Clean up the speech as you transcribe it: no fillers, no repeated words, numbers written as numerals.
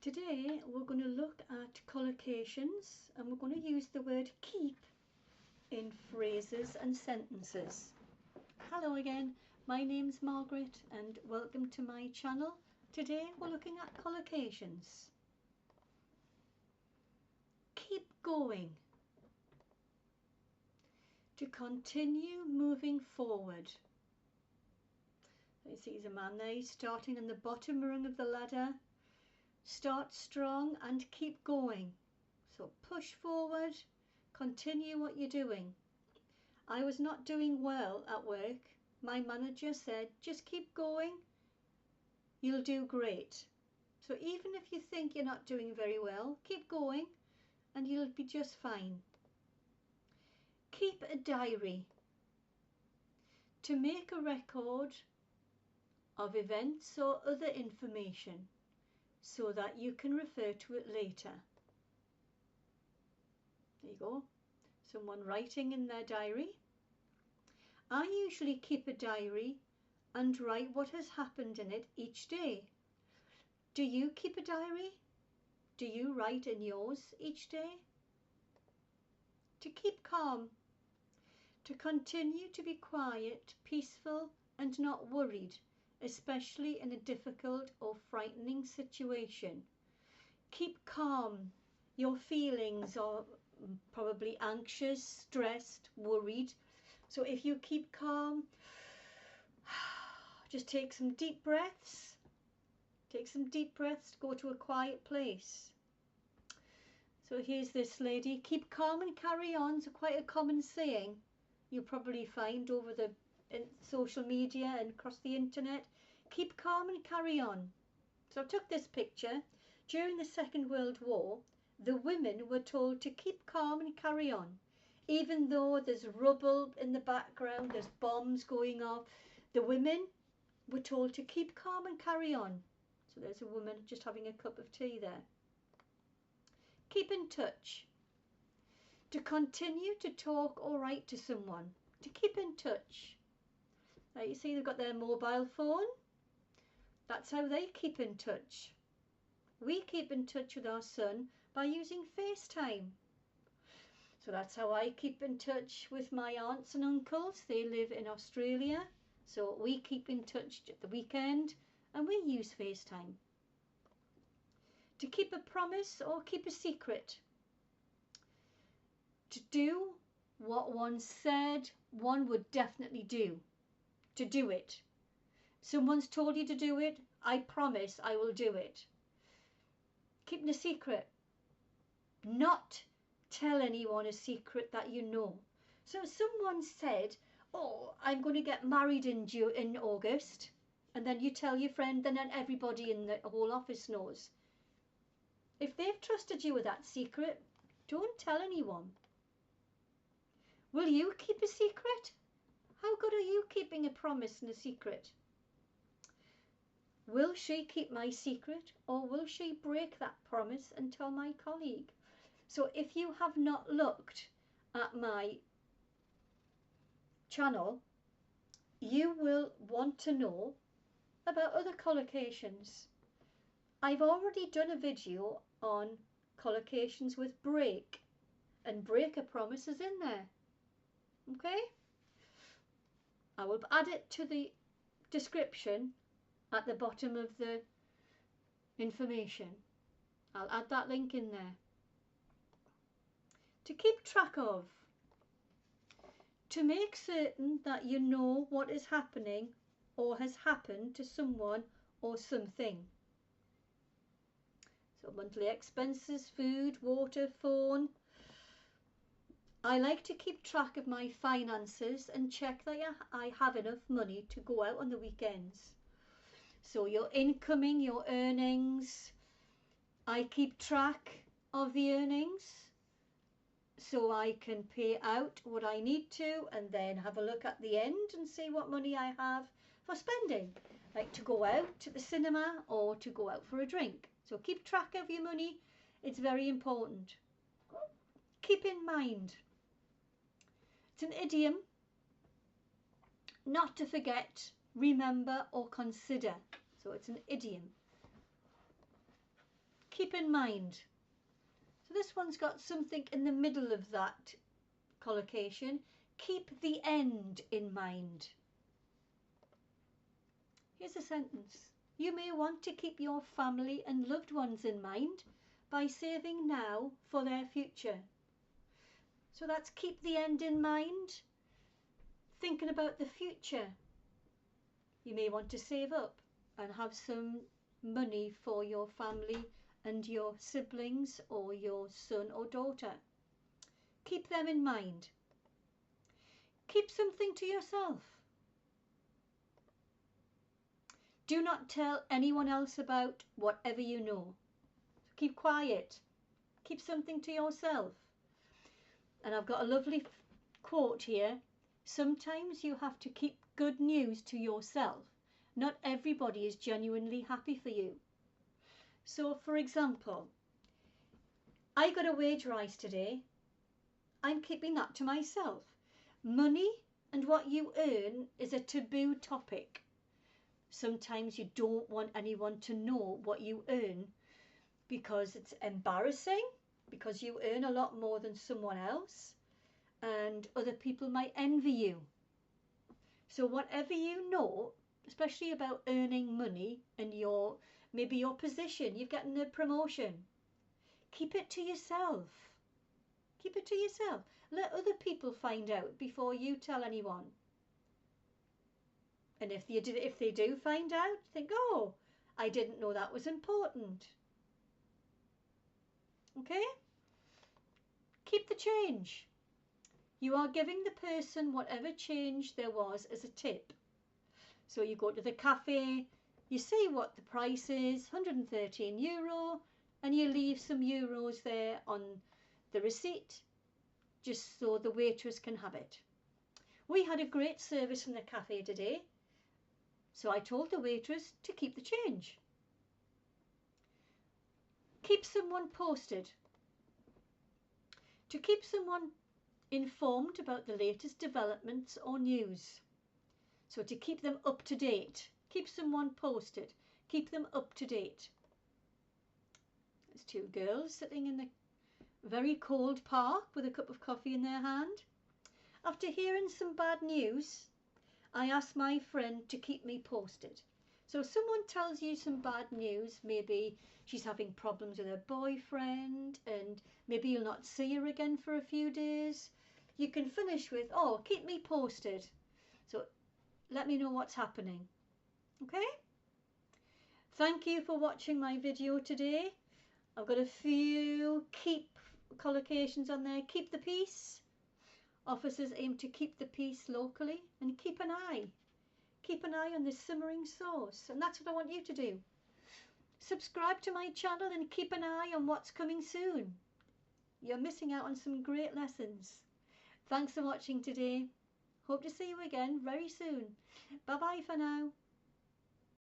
Today we're going to look at collocations, and we're going to use the word keep in phrases and sentences. Hello again, my name's Margaret and welcome to my channel. Today we're looking at collocations. Keep going. To continue moving forward. You see there's a man there, he's starting in the bottom rung of the ladder. Start strong and keep going. So push forward, continue what you're doing. I was not doing well at work. My manager said, just keep going, you'll do great. So even if you think you're not doing very well, keep going and you'll be just fine. Keep a diary. To make a record of events or other information so that you can refer to it later. There you go. Someone writing in their diary. I usually keep a diary and write what has happened in it each day. Do you keep a diary? Do you write in yours each day? To keep calm. To continue to be quiet, peaceful and not worried, especially in a difficult or frightening situation. Keep calm. Your feelings are probably anxious, stressed, worried. So if you keep calm, just take some deep breaths. Take some deep breaths, go to a quiet place. So here's this lady, keep calm and carry on. So quite a common saying you'll probably find over the social media and across the internet. Keep calm and carry on. So I took this picture. During the Second World War, the women were told to keep calm and carry on. Even though there's rubble in the background, there's bombs going off, the women were told to keep calm and carry on. So there's a woman just having a cup of tea there. Keep in touch. To continue to talk or write to someone. To keep in touch. Now you see they've got their mobile phone. That's how they keep in touch. We keep in touch with our son by using FaceTime. So that's how I keep in touch with my aunts and uncles. They live in Australia. So we keep in touch at the weekend and we use FaceTime. To keep a promise or keep a secret. To do what one said one would definitely do. To do it. Someone's told you to do it, I promise I will do it. Keeping a secret. Not tell anyone a secret that you know. So someone said, oh, I'm going to get married in August, and then you tell your friend, and then everybody in the whole office knows. If they've trusted you with that secret, don't tell anyone. Will you keep a secret? How good are you keeping a promise and a secret? Will she keep my secret, or will she break that promise and tell my colleague? So if you have not looked at my channel, you will want to know about other collocations. I've already done a video on collocations with break, and break a promise is in there. Okay? I will add it to the description at the bottom of the information. I'll add that link in there. To keep track of. To make certain that you know what is happening or has happened to someone or something. So monthly expenses, food, water, phone. I like to keep track of my finances and check that I have enough money to go out on the weekends. So your incoming, your earnings, I keep track of the earnings so I can pay out what I need to and then have a look at the end and see what money I have for spending, like to go out to the cinema or to go out for a drink. So keep track of your money, it's very important. Keep in mind. It's an idiom, not to forget, remember or consider. So it's an idiom. keep in mind. So this one's got something in the middle of that collocation. Keep the end in mind. Here's a sentence. You may want to keep your family and loved ones in mind by saving now for their future. So that's keep the end in mind, thinking about the future. You may want to save up and have some money for your family and your siblings or your son or daughter. Keep them in mind. Keep something to yourself. Do not tell anyone else about whatever you know. Keep quiet. Keep something to yourself. And I've got a lovely quote here. Sometimes you have to keep good news to yourself. Not everybody is genuinely happy for you. So, for example, I got a wage rise today. I'm keeping that to myself. Money and what you earn is a taboo topic. Sometimes you don't want anyone to know what you earn because it's embarrassing, because you earn a lot more than someone else and other people might envy you. So whatever you know, especially about earning money and maybe your position, you've gotten a promotion, keep it to yourself. Keep it to yourself. Let other people find out before you tell anyone. And if they do find out, think, oh, I didn't know that was important. Okay? Keep the change. You are giving the person whatever change there was as a tip. So you go to the cafe, you see what the price is, €113, and you leave some euros there on the receipt, just so the waitress can have it. We had a great service from the cafe today, so I told the waitress to keep the change. Keep someone posted. To keep someone informed about the latest developments or news. So to keep them up to date. Keep someone posted. Keep them up to date. There's two girls sitting in the very cold park with a cup of coffee in their hand. After hearing some bad news, I asked my friend to keep me posted. So if someone tells you some bad news, maybe she's having problems with her boyfriend and maybe you'll not see her again for a few days, you can finish with, oh, keep me posted. So let me know what's happening. Okay? Thank you for watching my video today. I've got a few keep collocations on there. Keep the peace. Officers aim to keep the peace locally, and keep an eye. Keep an eye on the simmering sauce, and that's what I want you to do. Subscribe to my channel and keep an eye on what's coming soon. You're missing out on some great lessons. Thanks for watching today. Hope to see you again very soon. Bye bye for now.